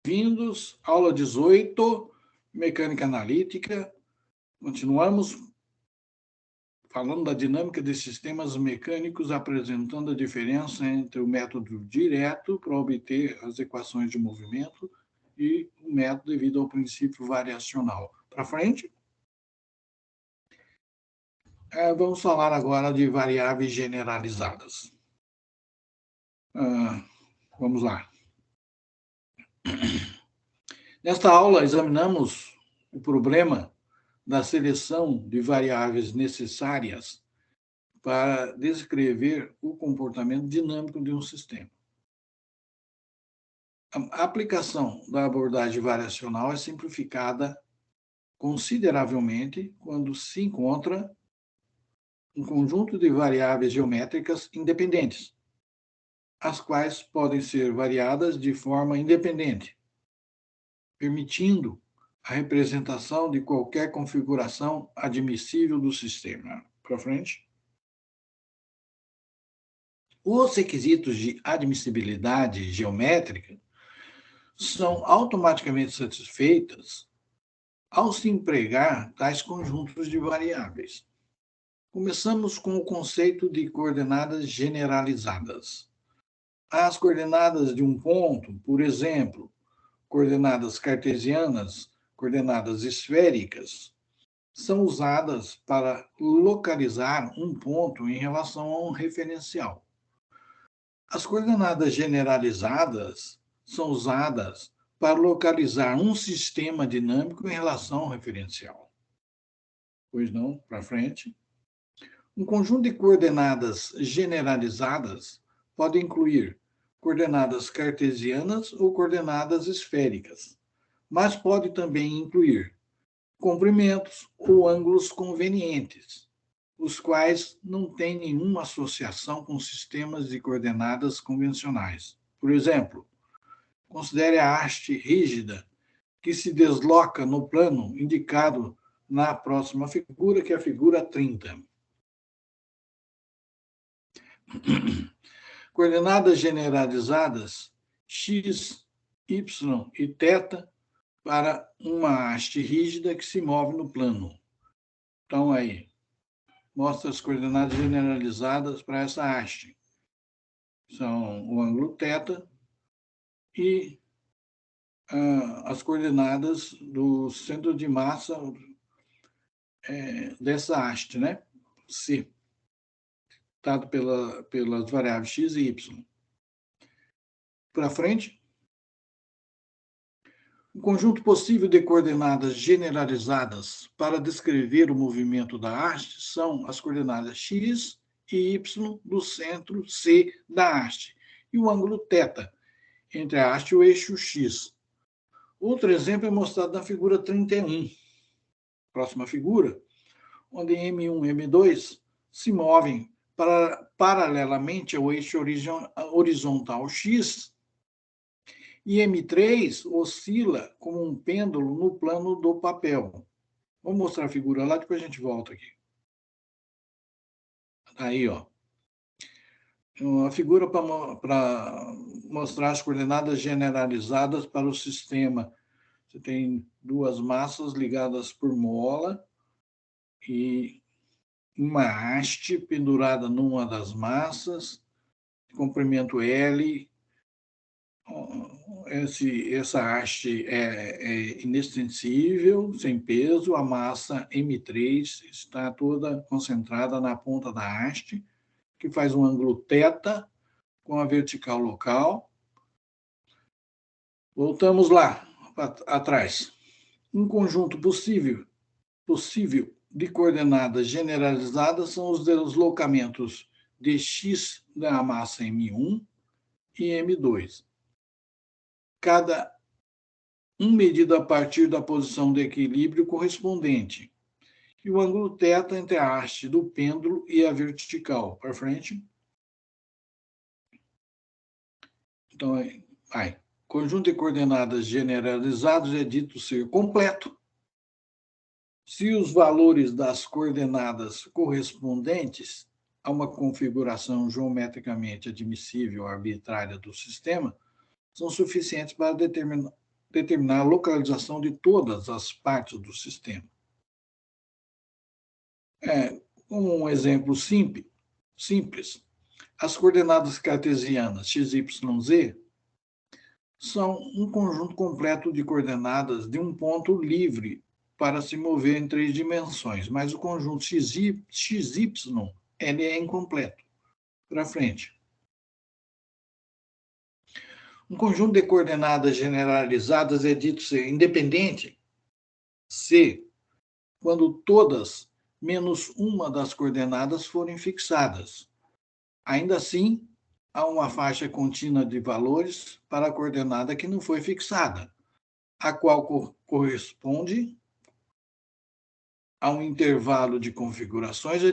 Bem-vindos, aula 18, mecânica analítica. Continuamos falando da dinâmica de sistemas mecânicos, apresentando a diferença entre o método direto para obter as equações de movimento e o método devido ao princípio variacional. Para frente. Vamos falar agora de variáveis generalizadas. Vamos lá. Nesta aula, examinamos o problema da seleção de variáveis necessárias para descrever o comportamento dinâmico de um sistema. A aplicação da abordagem variacional é simplificada consideravelmente quando se encontra um conjunto de variáveis geométricas independentes, as quais podem ser variadas de forma independente, permitindo a representação de qualquer configuração admissível do sistema. Para frente. Os requisitos de admissibilidade geométrica são automaticamente satisfeitos ao se empregar tais conjuntos de variáveis. Começamos com o conceito de coordenadas generalizadas. As coordenadas de um ponto, por exemplo, coordenadas cartesianas, coordenadas esféricas, são usadas para localizar um ponto em relação a um referencial. As coordenadas generalizadas são usadas para localizar um sistema dinâmico em relação ao referencial. Pois não? Para frente. Um conjunto de coordenadas generalizadas pode incluir coordenadas cartesianas ou coordenadas esféricas, mas pode também incluir comprimentos ou ângulos convenientes, os quais não têm nenhuma associação com sistemas de coordenadas convencionais. Por exemplo, considere a haste rígida que se desloca no plano indicado na próxima figura, que é a figura 30. Coordenadas generalizadas x, y e θ para uma haste rígida que se move no plano. Então, aí, mostra as coordenadas generalizadas para essa haste. São o ângulo θ e as coordenadas do centro de massa dessa haste, né? C, dado pelas variáveis x e y. Para frente. Um conjunto possível de coordenadas generalizadas para descrever o movimento da haste são as coordenadas x e y do centro C da haste e o ângulo θ entre a haste e o eixo x. Outro exemplo é mostrado na figura 31. Próxima figura, onde M1 e M2 se movem paralelamente ao eixo horizontal x e M3 oscila como um pêndulo no plano do papel. Vou mostrar a figura lá, depois a gente volta aqui. Aí, ó. Uma figura para mostrar as coordenadas generalizadas para o sistema. Você tem duas massas ligadas por mola e uma haste pendurada numa das massas, comprimento L. Essa haste é inextensível, sem peso, a massa M3 está toda concentrada na ponta da haste, que faz um ângulo θ com a vertical local. Voltamos lá, atrás. Um conjunto possível de coordenadas generalizadas são os deslocamentos de x da massa M1 e M2. Cada um medido a partir da posição de equilíbrio correspondente, e o ângulo θ entre a haste do pêndulo e a vertical. Para frente. Então, vai. Conjunto de coordenadas generalizados é dito ser completo se os valores das coordenadas correspondentes a uma configuração geometricamente admissível arbitrária do sistema são suficientes para determinar a localização de todas as partes do sistema. Um exemplo simples, as coordenadas cartesianas x, y, z são um conjunto completo de coordenadas de um ponto livre para se mover em 3 dimensões, mas o conjunto XY ele é incompleto. Para frente. Um conjunto de coordenadas generalizadas é dito ser independente se, quando todas menos uma das coordenadas forem fixadas. Ainda assim, há uma faixa contínua de valores para a coordenada que não foi fixada, a qual corresponde a um intervalo de configurações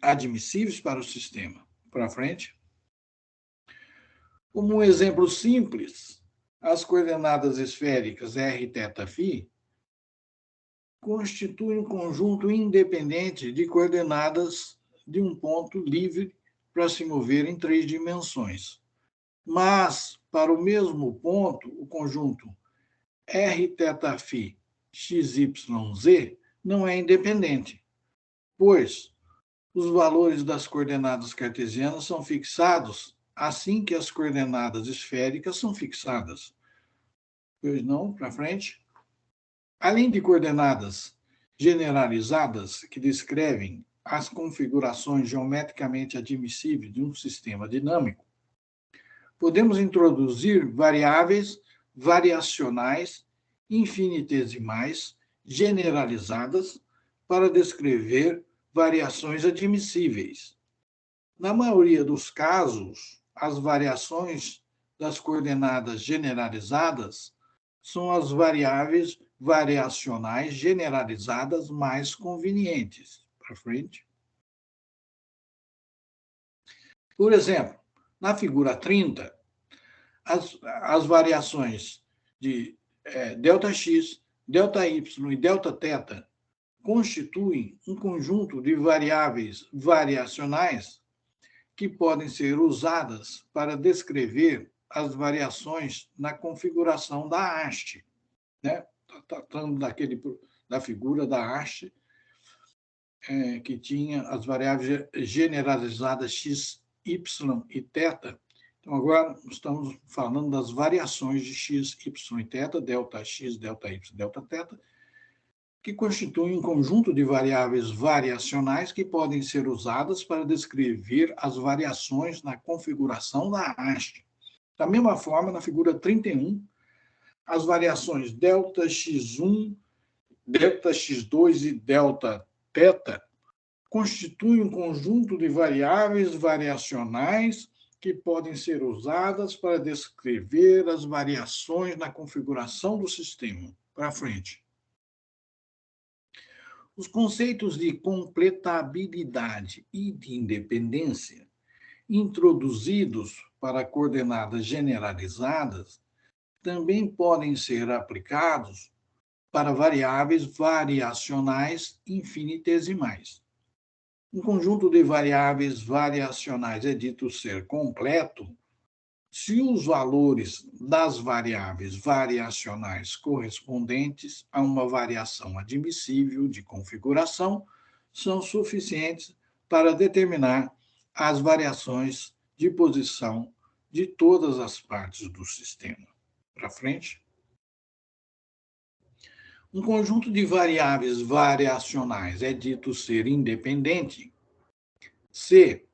admissíveis para o sistema. Para frente. Como um exemplo simples, as coordenadas esféricas r, θ, φ constituem um conjunto independente de coordenadas de um ponto livre para se mover em 3 dimensões. Mas, para o mesmo ponto, o conjunto r, θ, φ, x, y, z não é independente, pois os valores das coordenadas cartesianas são fixados assim que as coordenadas esféricas são fixadas. Pois não, para frente. Além de coordenadas generalizadas que descrevem as configurações geometricamente admissíveis de um sistema dinâmico, podemos introduzir variáveis variacionais infinitesimais generalizadas para descrever variações admissíveis. Na maioria dos casos, as variações das coordenadas generalizadas são as variáveis variacionais generalizadas mais convenientes. Para frente. Por exemplo, na figura 30, as variações de ΔX, ΔY e Δθ constituem um conjunto de variáveis variacionais que podem ser usadas para descrever as variações na configuração da haste. Né? Tratando da figura da haste, que tinha as variáveis generalizadas x, y e θ. Então, agora estamos falando das variações de x, y e θ, ΔX, ΔY, Δθ, que constituem um conjunto de variáveis variacionais que podem ser usadas para descrever as variações na configuração da haste. Da mesma forma, na figura 31, as variações ΔX1, ΔX2 e Δθ constituem um conjunto de variáveis variacionais que podem ser usadas para descrever as variações na configuração do sistema. Para frente. Os conceitos de completabilidade e de independência, introduzidos para coordenadas generalizadas, também podem ser aplicados para variáveis variacionais infinitesimais. Um conjunto de variáveis variacionais é dito ser completo se os valores das variáveis variacionais correspondentes a uma variação admissível de configuração são suficientes para determinar as variações de posição de todas as partes do sistema. Para frente. Um conjunto de variáveis variacionais é dito ser independente se,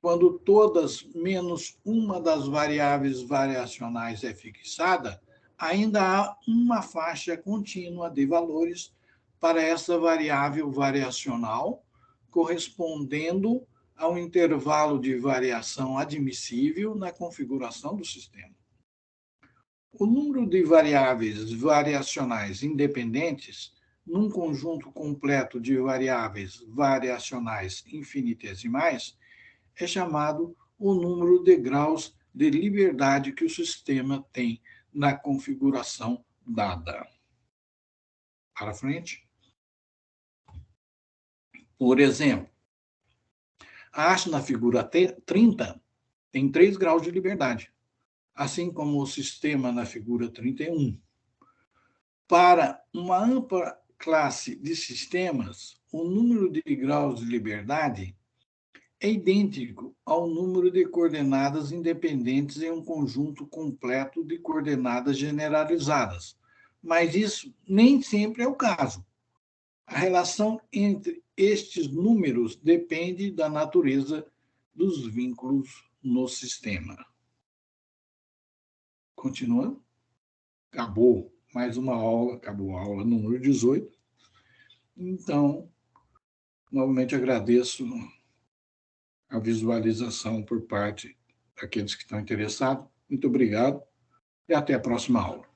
quando todas menos uma das variáveis variacionais é fixada, ainda há uma faixa contínua de valores para essa variável variacional, correspondendo a um intervalo de variação admissível na configuração do sistema. O número de variáveis variacionais independentes num conjunto completo de variáveis variacionais infinitesimais é chamado o número de graus de liberdade que o sistema tem na configuração dada. Para frente. Por exemplo, a haste na figura 30 tem 3 graus de liberdade, assim como o sistema na figura 31. Para uma ampla classe de sistemas, o número de graus de liberdade é idêntico ao número de coordenadas independentes em um conjunto completo de coordenadas generalizadas. Mas isso nem sempre é o caso. A relação entre estes números depende da natureza dos vínculos no sistema. Continuando. Acabou mais uma aula, acabou a aula número 18. Então, novamente agradeço a visualização por parte daqueles que estão interessados. Muito obrigado e até a próxima aula.